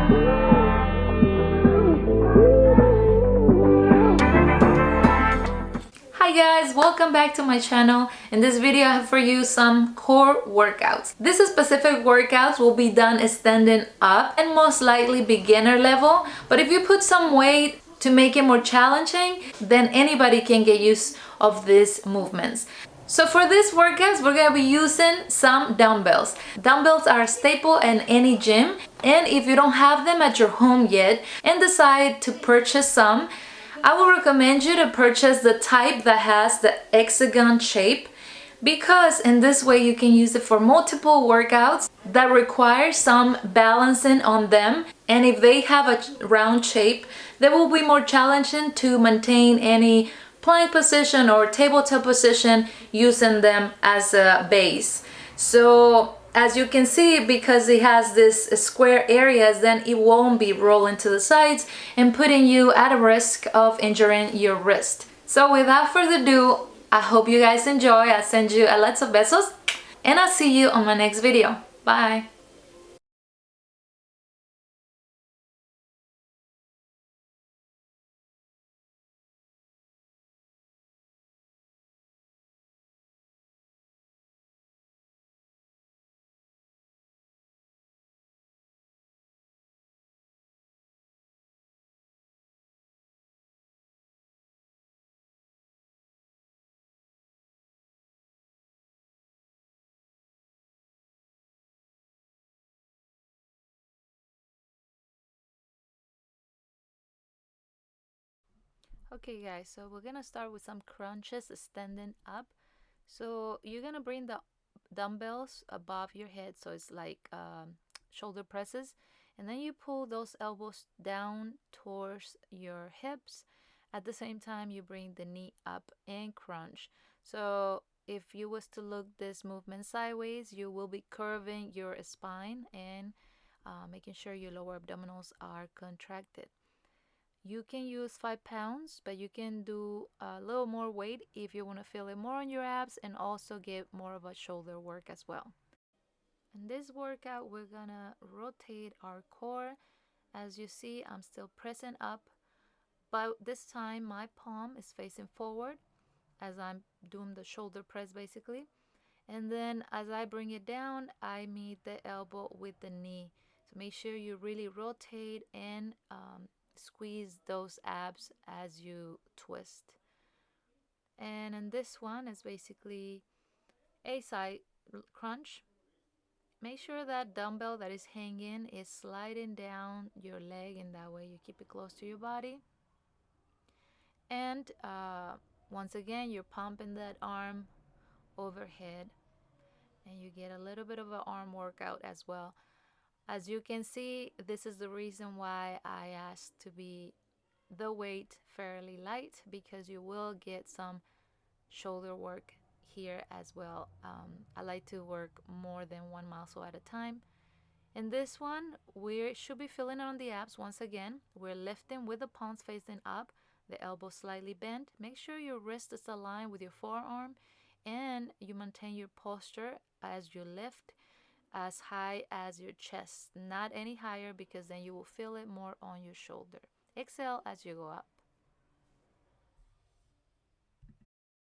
Hi guys, welcome back to my channel. In this video I have for you some core workouts. These specific workouts will be done standing up and most likely beginner level, but if you put some weight to make it more challenging, then anybody can get use of these movements. So for these workouts, we're going to be using some dumbbells. Dumbbells are a staple in any gym, and if you don't have them at your home yet and decide to purchase some, I will recommend you to purchase the type that has the hexagon shape, because in this way you can use it for multiple workouts that require some balancing on them, and if they have a round shape, they will be more challenging to maintain any plank position or tabletop position using them as a base. So as you can see, because it has this square areas, then it won't be rolling to the sides and putting you at a risk of injuring your wrist. So without further ado, I hope you guys enjoy. I send you a lots of besos, and I'll see you on my next video. Bye. Okay guys, so we're gonna start with some crunches standing up. So you're gonna bring the dumbbells above your head, so it's like shoulder presses, and then you pull those elbows down towards your hips. At the same time, you bring the knee up and crunch. So if you was to look this movement sideways, you will be curving your spine and making sure your lower abdominals are contracted. You can use 5 pounds, but you can do a little more weight if you want to feel it more on your abs and also get more of a shoulder work as well. In this workout, we're gonna rotate our core. As you see, I'm still pressing up, but this time my palm is facing forward as I'm doing the shoulder press basically. And then as I bring it down, I meet the elbow with the knee. So make sure you really rotate and squeeze those abs as you twist. And in this one is basically a side crunch. Make sure that dumbbell that is hanging is sliding down your leg, and that way you keep it close to your body. And once again, you're pumping that arm overhead, and you get a little bit of an arm workout as well. As you can see, this is the reason why I asked to be the weight fairly light, because you will get some shoulder work here as well. I like to work more than one muscle at a time. In this one, we should be feeling it on the abs. Once again, we're lifting with the palms facing up, the elbow slightly bent. Make sure your wrist is aligned with your forearm, and you maintain your posture as you lift as high as your chest, not any higher, because then you will feel it more on your shoulder. Exhale as you go up.